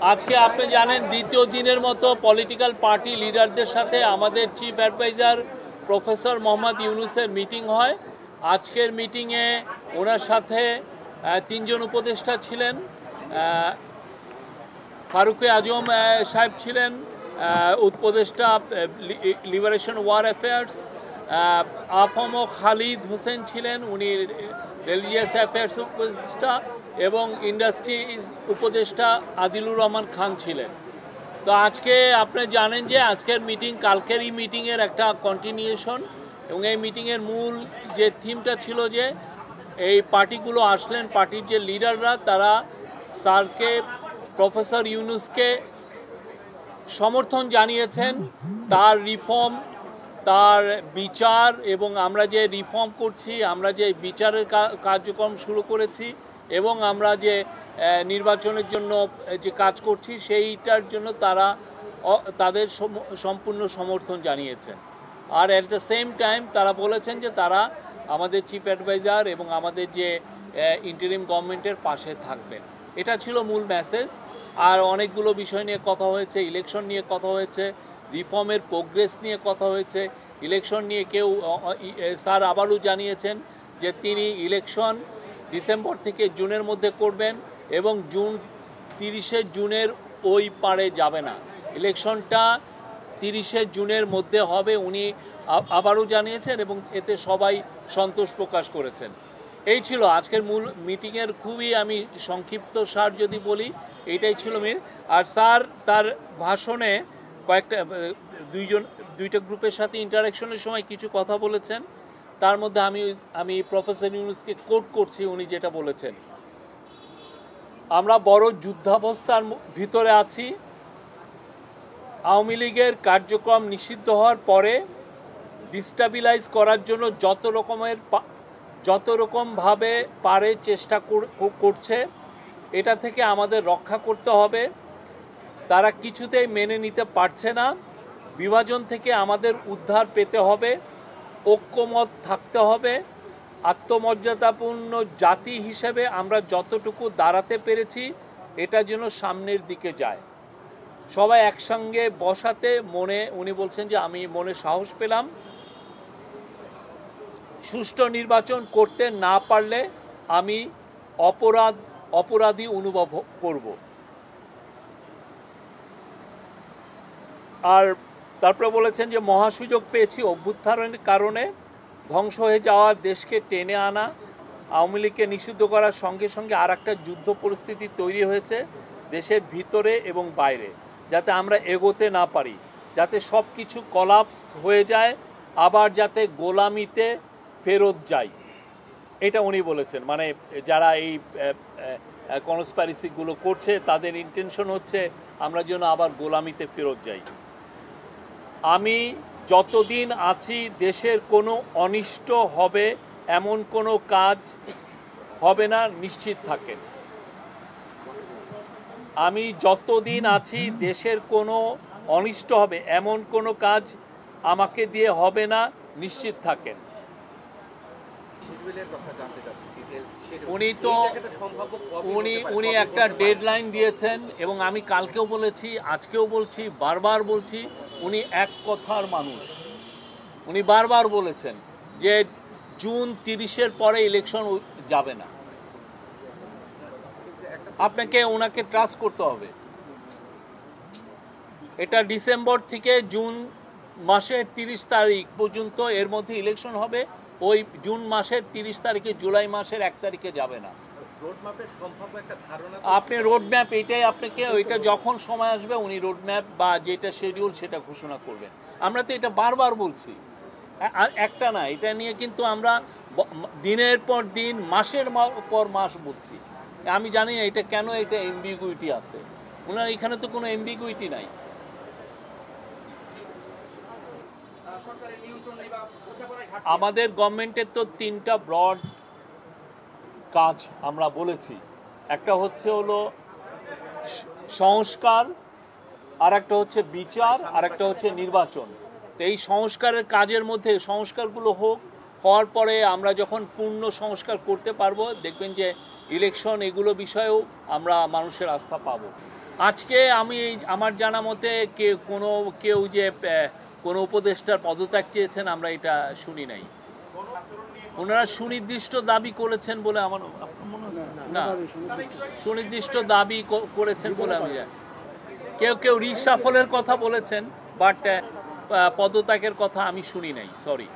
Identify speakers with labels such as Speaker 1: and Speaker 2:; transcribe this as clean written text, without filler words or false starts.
Speaker 1: আজকে আপনি জানেন দ্বিতীয় দিনের মতো পলিটিক্যাল পার্টি লিডারদের সাথে আমাদের চিফ অ্যাডভাইজার প্রফেসর মোহাম্মদ ইউনুসের মিটিং হয়। আজকের মিটিংয়ে ওনার সাথে তিনজন উপদেষ্টা ছিলেন। ফারুক আজম সাহেব ছিলেন উপদেষ্টা liberation war affairs, AFM Khalid Hossain ছিলেন, উনি রিলিজিয়াস অ্যাফেয়ার্স উপদেষ্টা, এবং ইন্ডাস্ট্রিজ উপদেষ্টা আদিলুর রহমান খান ছিলেন। তো আজকে আপনি জানেন যে আজকের মিটিং কালকের এই মিটিংয়ের একটা কন্টিনিউশন, এবং এই মিটিংয়ের মূল যে থিমটা ছিল যে এই পার্টিগুলো আসলেন, পার্টির যে লিডাররা তারা স্যারকে প্রফেসর ইউনুসকে সমর্থন জানিয়েছেন, তার রিফর্ম, তার বিচার, এবং আমরা যে রিফর্ম করছি, আমরা যে বিচারের কার্যক্রম শুরু করেছি, এবং আমরা যে নির্বাচনের জন্য যে কাজ করছি সেইটার জন্য তারা তাদের সম্পূর্ণ সমর্থন জানিয়েছেন। আর অ্যাট দ্য সেম টাইম তারা বলেছেন যে তারা আমাদের চিফ অ্যাডভাইজার এবং আমাদের যে ইন্টারিম গভর্নমেন্টের পাশে থাকবেন। এটা ছিল মূল মেসেজ। আর অনেকগুলো বিষয় নিয়ে কথা হয়েছে, ইলেকশন নিয়ে কথা হয়েছে, রিফর্মের প্রোগ্রেস নিয়ে কথা হয়েছে। ইলেকশন নিয়ে স্যার আবারও জানিয়েছেন যে তিনি ইলেকশন ডিসেম্বর থেকে জুনের মধ্যে করবেন, এবং 30শে জুনের ওই পারে যাবে না, ইলেকশনটা 30শে জুনের মধ্যে হবে, উনি আবারও জানিয়েছেন, এবং এতে সবাই সন্তোষ প্রকাশ করেছেন। এই ছিল আজকের মূল মিটিংয়ের খুবই আমি সংক্ষিপ্ত সার যদি বলি, এইটাই ছিল মিল। আর স্যার তার ভাষণে দুইটা গ্রুপের সাথে ইন্টারাকশনের সময় কিছু কথা বলেছেন। তার মধ্যে আমি প্রফেসর ইউনুসকে কোট করছি, উনি যেটা বলেছেন, আমরা বড় যুদ্ধাবস্থার ভিতরে আছি। আওয়ামী লীগের কার্যক্রম নিষিদ্ধ হওয়ার পরে ডিস্টাবিলাইজ করার জন্য যত রকমভাবে পারে চেষ্টা করছে, এটা থেকে আমাদের রক্ষা করতে হবে। তারা কিছুতেই মেনে নিতে পারছে না। বিভাজন থেকে আমাদের উদ্ধার পেতে হবে, ঐক্যমত থাকতে হবে। আত্মমর্যাদাপূর্ণ জাতি হিসেবে আমরা যতটুকু দাঁড়াতে পেরেছি এটা যেন সামনের দিকে যায়। সবাই একসঙ্গে বসাতে উনি বলছেন যে আমি মনে সাহস পেলাম। সুষ্ঠু নির্বাচন করতে না পারলে আমি অপরাধী অনুভব করব। আর তারপরে বলেছেন যে মহাসুযোগ পেয়েছি অভ্যুত্থানের কারণে, ধ্বংস হয়ে যাওয়া দেশকে টেনে আনা, আওয়ামী লীগকে নিষিদ্ধ করার সঙ্গে সঙ্গে আর একটা যুদ্ধ পরিস্থিতি তৈরি হয়েছে দেশের ভিতরে এবং বাইরে, যাতে আমরা এগোতে না পারি, যাতে সব কিছু কলাপস হয়ে যায়, আবার যাতে গোলামিতে ফেরত যাই, এটা উনি বলেছেন। মানে যারা এই কনস্পাইরেসিগুলো করছে তাদের ইন্টেনশন হচ্ছে আমরা যেন আবার গোলামিতে ফেরত যাই। আমি যতদিন আছি দেশের কোনো অনিষ্ট হবে এমন কোনো কাজ হবে না, নিশ্চিত থাকেন। আমি যতদিন আছি দেশের কোনো অনিষ্ট হবে এমন কোনো কাজ আমাকে দিয়ে হবে না, নিশ্চিত থাকেন। উনি একটা ডেডলাইন দিয়েছেন, এবং আমি কালকেও বলেছি, আজকেও বলছি, বারবার বলছি, উনি এক কথার মানুষ। উনি বারবার বলেছেন যে জুন 30-এর পরে ইলেকশন যাবে না। আপনাকে ওনাকে ট্রাস্ট করতে হবে। এটা ডিসেম্বর থেকে জুন মাসের 30 তারিখ পর্যন্ত এর মধ্যে ইলেকশন হবে। ওই জুন মাসের 30 তারিখে জুলাই মাসের 1 তারিখে যাবে না। আপনি রোডম্যাপ, এটাই আপনাকে, ওইটা যখন সময় আসবে উনি রোডম্যাপ বা যেটা শিডিউল সেটা ঘোষণা করবেন। আমরা তো এটা বারবার বলছি, একটা না, এটা নিয়ে কিন্তু আমরা দিনের পর দিন, মাসের পর মাস বলছি। আমি জানি না এটা কেন, এটা এমবিগুইটি আছে। ওনার এখানে তো কোনো এমবিগুইটি নাই। আমাদের গভর্নমেন্টের তো 3টা ব্রড কাজ আমরা বলেছি। একটা হলো সংস্কার, আর একটা হচ্ছে বিচার, আর একটা হচ্ছে নির্বাচন। তো এই সংস্কারের কাজের মধ্যে সংস্কারগুলো হওয়ার পরে আমরা যখন পূর্ণ সংস্কার করতে পারবো, দেখবেন যে ইলেকশন এগুলো বিষয়েও আমরা মানুষের আস্থা পাবো। আজকে আমার জানা মতে কেউ যে কোনো উপদেষ্টার পদত্যাগ চেয়েছেন আমরা এটা শুনি নাই। ওনারা সুনির্দিষ্ট দাবি করেছেন বলে আমার মনে হচ্ছে না, সুনির্দিষ্ট দাবি করেছেন বলে আমি জানি। কেউ রিসাফলের কথা বলেছেন, বাট পদত্যাগের কথা আমি শুনি নাই, সরি।